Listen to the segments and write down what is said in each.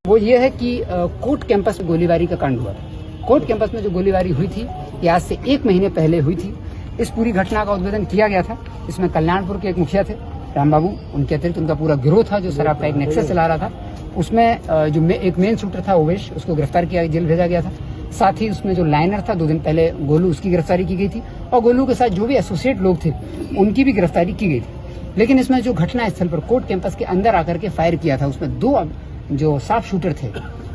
वो ये है कि कोर्ट कैंपस में गोलीबारी का कांड हुआ था। कोर्ट कैंपस में जो गोलीबारी हुई थी ये आज से 1 महीने पहले हुई थी। इस पूरी घटना का उद्भेदन किया गया था। इसमें कल्याणपुर के एक मुखिया थे राम बाबू, उनके अतिरिक्त उनका पूरा गिरोह था जो शराब का एक नेक्सस चला रहा था। उसमें जो एक मेन शूटर था ओवेश, उसको गिरफ्तार किया, जेल भेजा गया था। साथ ही उसमें जो लाइनर था 2 दिन पहले गोलू, उसकी गिरफ्तारी की गई थी और गोलू के साथ जो भी एसोसिएट लोग थे उनकी भी गिरफ्तारी की गई थी। लेकिन इसमें जो घटना स्थल पर कोर्ट कैंपस के अंदर आकर के फायर किया था, उसमें 2 जो साफ शूटर थे,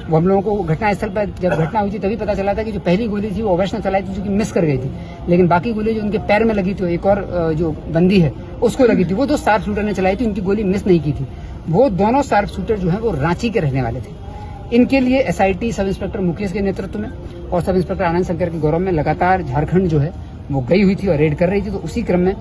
वो हम लोगों को घटना स्थल पर जब घटना हुई थी तभी पता चला था कि जो पहली गोली थी वो ओवेश ने चलाई थी, जो कि मिस कर गई थी। लेकिन बाकी गोली जो उनके पैर में लगी थी, एक और जो बंदी है उसको लगी थी, वो 2 शार्प शूटर ने चलाई थी, उनकी गोली मिस नहीं की थी। वो दोनों शार्प शूटर जो है वो रांची के रहने वाले थे। इनके लिए एसआईटी सब इंस्पेक्टर मुकेश के नेतृत्व में और सब इंस्पेक्टर आनंद शंकर के गौरव में लगातार झारखंड जो है वो गई हुई थी और रेड कर रही थी। तो उसी क्रम में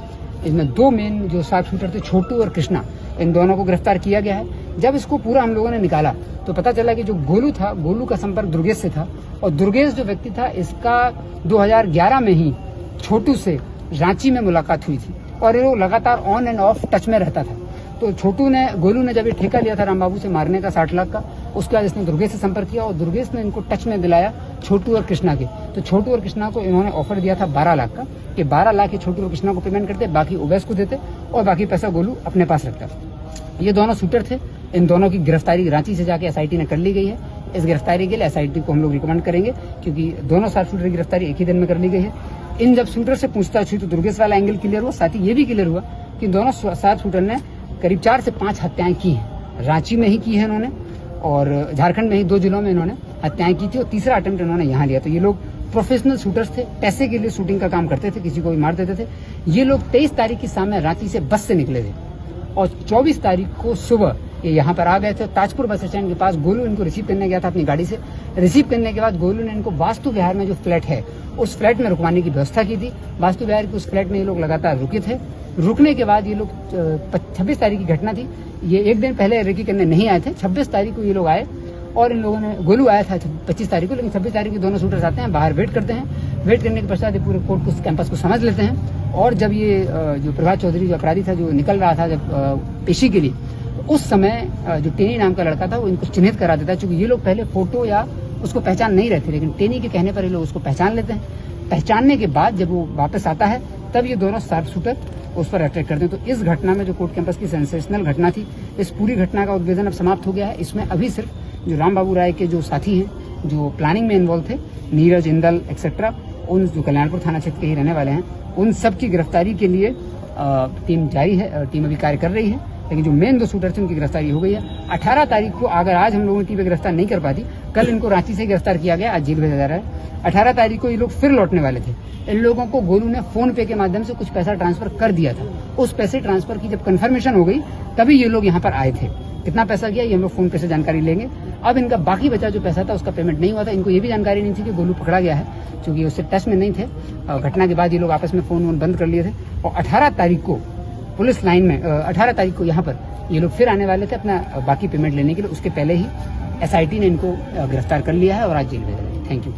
इसमें 2 मेन जो शार्प शूटर थे, छोटू और कृष्णा, इन दोनों को गिरफ्तार किया गया है। जब इसको पूरा हम लोगों ने निकाला तो पता चला कि जो गोलू था, गोलू का संपर्क दुर्गेश से था और दुर्गेश जो व्यक्ति था इसका 2011 में ही छोटू से रांची में मुलाकात हुई थी और ये लोग लगातार ऑन एंड ऑफ टच में रहता था। तो गोलू ने जब ये ठेका लिया था राम बाबू से मारने का 60 लाख का, उसके बाद इसने दुर्गेश से संपर्क किया और दुर्गेश ने इनको टच में दिलाया छोटू और कृष्णा के। तो छोटू और कृष्णा को इन्होंने ऑफर दिया था 12 लाख का कि 12 लाख ये छोटू और कृष्णा को पेमेंट करते, बाकी ओवेश को देते और बाकी पैसा गोलू अपने पास रखता। ये दोनों शूटर थे। इन दोनों की गिरफ्तारी रांची से जाके एसआईटी ने कर ली गई है। इस गिरफ्तारी के लिए एसआईटी को हम लोग रिकमेंड करेंगे क्योंकि दोनों शार्प शूटर की गिरफ्तारी एक ही दिन में कर ली गई है। इन जब शूटर से पूछताछ हुई तो दुर्गेश वाला एंगल क्लियर हुआ, साथ ही ये भी क्लियर हुआ कि दोनों शार्प शूटर ने करीब 4 से 5 हत्याएं की हैं। रांची में ही की है इन्होंने और झारखंड में ही 2 जिलों में इन्होंने हत्याएं की थी और तीसरा अटेम्प्ट इन्होंने यहाँ लिया। तो ये लोग प्रोफेशनल शूटर्स थे, पैसे के लिए शूटिंग का काम करते थे, किसी को भी मार देते थे। ये लोग 23 तारीख की शाम में रांची से बस से निकले थे और 24 तारीख को सुबह ये यहाँ पर आ गए थे। ताजपुर बस स्टैंड के पास गोलू इनको रिसीव करने गया था अपनी गाड़ी से। रिसीव करने के बाद गोलू ने इनको वास्तु विहार में जो फ्लैट है उस फ्लैट में रुकवाने की व्यवस्था की थी। वास्तु विहार के उस फ्लैट में ये लोग लगातार रुके थे। रुकने के बाद ये लोग 26 तारीख की घटना थी, ये एक दिन पहले रेकी करने नहीं आए थे। 26 तारीख को ये लोग आए और इन लोगों ने, गोलू आया था 25 तारीख को, लेकिन 26 तारीख को दोनों शूटर्स आते हैं, बाहर वेट करते हैं। वेट करने के पश्चात ये पूरे कोर्ट को, कैंपस को समझ लेते हैं और जब ये जो प्रभात चौधरी जो अपराधी था जो निकल रहा था जब पेशी के लिए, तो उस समय जो टेनी नाम का लड़का था वो इनको चिन्हित करा देता है। चूंकि ये लोग पहले फोटो या उसको पहचान नहीं रहे थे, लेकिन टेनी के कहने पर ये लोग उसको पहचान लेते हैं। पहचानने के बाद जब वो वापस आता है तब ये दोनों शार्प शूटर उस पर अटैक करते हैं। तो इस घटना में जो कोर्ट कैंपस की सेंसेशनल घटना थी, इस पूरी घटना का उद्भेदन अब समाप्त हो गया है। इसमें अभी सिर्फ जो राम बाबू राय के जो साथी हैं जो प्लानिंग में इन्वॉल्व थे, नीरज, इंदल एक्सेट्रा, उन जो कल्याणपुर थाना क्षेत्र के ही रहने वाले हैं, उन सब की गिरफ्तारी के लिए टीम जारी है, टीम अभी कार्य कर रही है। लेकिन जो मेन 2 शूटर थे उनकी गिरफ्तारी हो गई है। 18 तारीख को, अगर आज हम लोगों ने टीम गिरफ्तार नहीं कर पाती, कल इनको रांची से गिरफ्तार किया गया, आज जेल भेजा जा रहा है। 18 तारीख को ये लोग फिर लौटने वाले थे। इन लोगों को गोलू ने फोन पे के माध्यम से कुछ पैसा ट्रांसफर कर दिया था। उस पैसे ट्रांसफर की जब कंफर्मेशन हो गई तभी ये लोग यहाँ पर आए थे। कितना पैसा गया ये हम लोग फोन पे से जानकारी लेंगे। अब इनका बाकी बचा जो पैसा था उसका पेमेंट नहीं हुआ था। इनको ये भी जानकारी नहीं थी कि गोलू पकड़ा गया है, क्योंकि उससे टच में नहीं थे। घटना के बाद ये लोग आपस में फोन बंद कर लिए थे और 18 तारीख को पुलिस लाइन में 18 तारीख को यहाँ पर ये लोग फिर आने वाले थे अपना बाकी पेमेंट लेने के लिए। उसके पहले ही एसआईटी ने इनको गिरफ्तार कर लिया है और आज जेल भेजा है। Thank you.